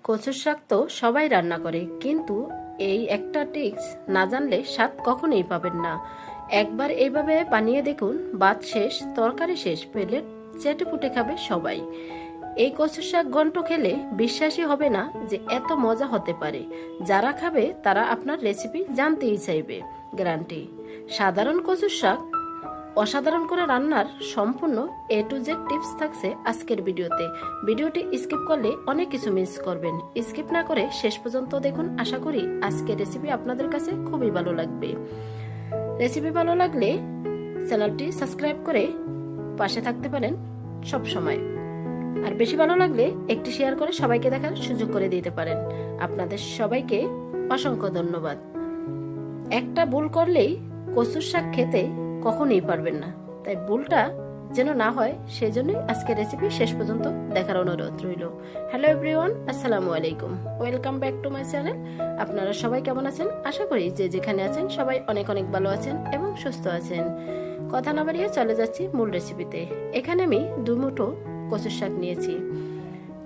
কচুর শাক তো সবাই রান্না করে, কিন্তু এই একটা টিপস না জানলে স্বাদ কখনোই পাবেন না। একবার এইভাবে বানিয়ে দেখুন, ভাত শেষ তরকারি শেষ, প্লেট চেটে পুটে খাবে সবাই। এই কচুর শাক ঘন্ট খেলে বিশ্বাসই হবে না যে এত মজা হতে পারে। যারা খাবে তারা আপনার রেসিপি জানতেই চাইবে, গ্যারান্টি। সাধারণ কচুর শাক অসাধারণ করে রান্নার সম্পূর্ণ A to Z টিপস থাকছে আজকের ভিডিওতে। ভিডিওটি স্কিপ করলে অনেক কিছু মিস করবেন। স্কিপ না করে শেষ পর্যন্ত দেখুন। আশা করি আজকের রেসিপি আপনাদের কাছে খুবই ভালো লাগবে। রেসিপি ভালো লাগলে চ্যানেলটি সাবস্ক্রাইব করে পাশে থাকতে পারেন সব সময়। আর বেশি ভালো লাগলে একটি শেয়ার করে সবাইকে দেখার সুযোগ করে দিতে পারেন। আপনাদের সবাইকে অসংখ্য ধন্যবাদ। একটা ভুল করলেই কচুর শাক খেতে কখনোই পারবেন না, তাই ভুলটা যেন না হয় সেজন্যই আজকের রেসিপি শেষ পর্যন্ত দেখার অনুরোধ রইল। হ্যালো এভরিওয়ান, আসসালামু আলাইকুম, welcome back to my channel. আপনারা সবাই কেমন আছেন? আশা করি যে যেখানে আছেন সবাই অনেক অনেক ভালো আছেন এবং সুস্থ আছেন। কথা না বাড়িয়ে চলে যাচ্ছি মূল রেসিপিতে। এখানে আমি 2 মুঠো কচুর শাক নিয়েছি।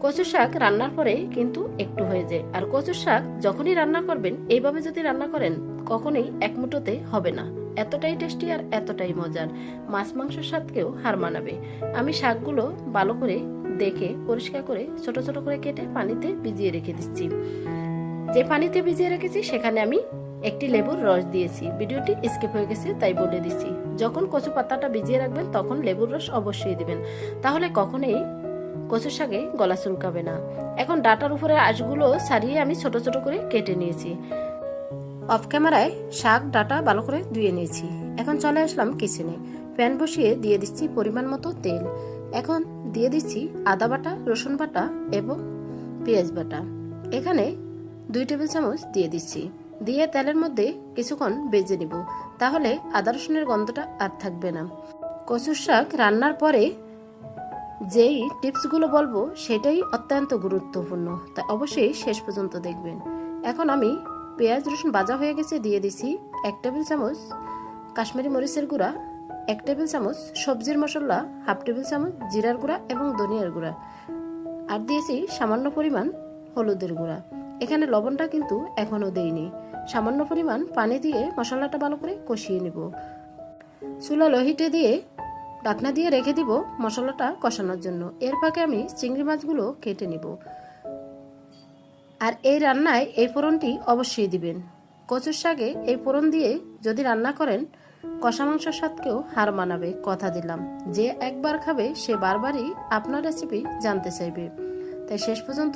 কচুর শাক রান্নার পরে কিন্তু একটু হয়ে যায়, আর কচুর শাক যখনই রান্না করবেন এইভাবে যদি রান্না করেন কখনোই এক মুঠোতে হবে না। এতটাই টেস্টি আর এতটাই মজার, মাছ মাংসের স্বাদকেও হার মানাবে। আমি শাকগুলো ভালো করে দেখে পরিষ্কার করে ছোট ছোট করে কেটে পানিতে ভিজিয়ে রেখে দিচ্ছি। যে পানিতে ভিজিয়ে রেখেছি সেখানে আমি একটি লেবুর রস দিয়েছি। ভিডিওটি স্কিপ হয়ে গেছে তাই বলে দিচ্ছি। যখন কচু পাতাটা ভিজিয়ে রাখবেন তখন লেবুর রস অবশ্যই দিবেন, তাহলে কখনোই কচুর শাকে গলা চুলকাবে না। এখন ডাটার উপরে আঁশগুলো ছাড়িয়ে আমি ছোট ছোট করে কেটে নিয়েছি। অফ ক্যামেরায় শাক ডাটা ভালো করে ধুয়ে নিয়েছি। এখন চলে আসলাম কিচেনে। প্যান বসিয়ে দিয়ে দিচ্ছি পরিমাণ মতো তেল। এখন দিয়ে দিচ্ছি আদা বাটা, রসুন বাটা এবং পেঁয়াজ বাটা। এখানে 2 টেবিল চামচ দিয়ে দিচ্ছি। দিয়ে তেলের মধ্যে কিছুক্ষণ ভেজে নিব, তাহলে আদা রসুনের গন্ধটা আর থাকবে না। কচুর শাক রান্নার পরে যেই টিপসগুলো বলবো সেটাই অত্যন্ত গুরুত্বপূর্ণ, তাই অবশ্যই শেষ পর্যন্ত দেখবেন। এখন আমি পেঁয়াজ রসুন ভাজা হয়ে গেছে, দিয়ে দিছি 1 টেবিল চামচ কাশ্মীরি মরিচের গুঁড়া, 1 টেবিল চামচ সবজির মশলা, 1/2 টেবিল চামচ জিরার গুঁড়া এবং ধনিয়ার গুঁড়া, আর দিয়েছি সামান্য পরিমাণ হলুদের গুঁড়া। এখানে লবণটা কিন্তু এখনো দেইনি। সামান্য পরিমাণ পানি দিয়ে মশলাটা ভালো করে কষিয়ে নিব। চুলা লো হিটে দিয়ে ঢাকনা দিয়ে রেখে দিব মশলাটা কষানোর জন্য। এর ফাঁকে আমি চিংড়ি মাছগুলো কেটে নিব। আর এই রান্নায় এই ফোড়নটি অবশ্যই দিবেন। কচুর শাকে এই ফোড়ন দিয়ে যদি রান্না করেন কষা মাংসের স্বাদকেও হার মানাবে, কথা দিলাম। যে একবার খাবে সে বারবারই আপনার রেসিপি জানতে চাইবে, তাই শেষ পর্যন্ত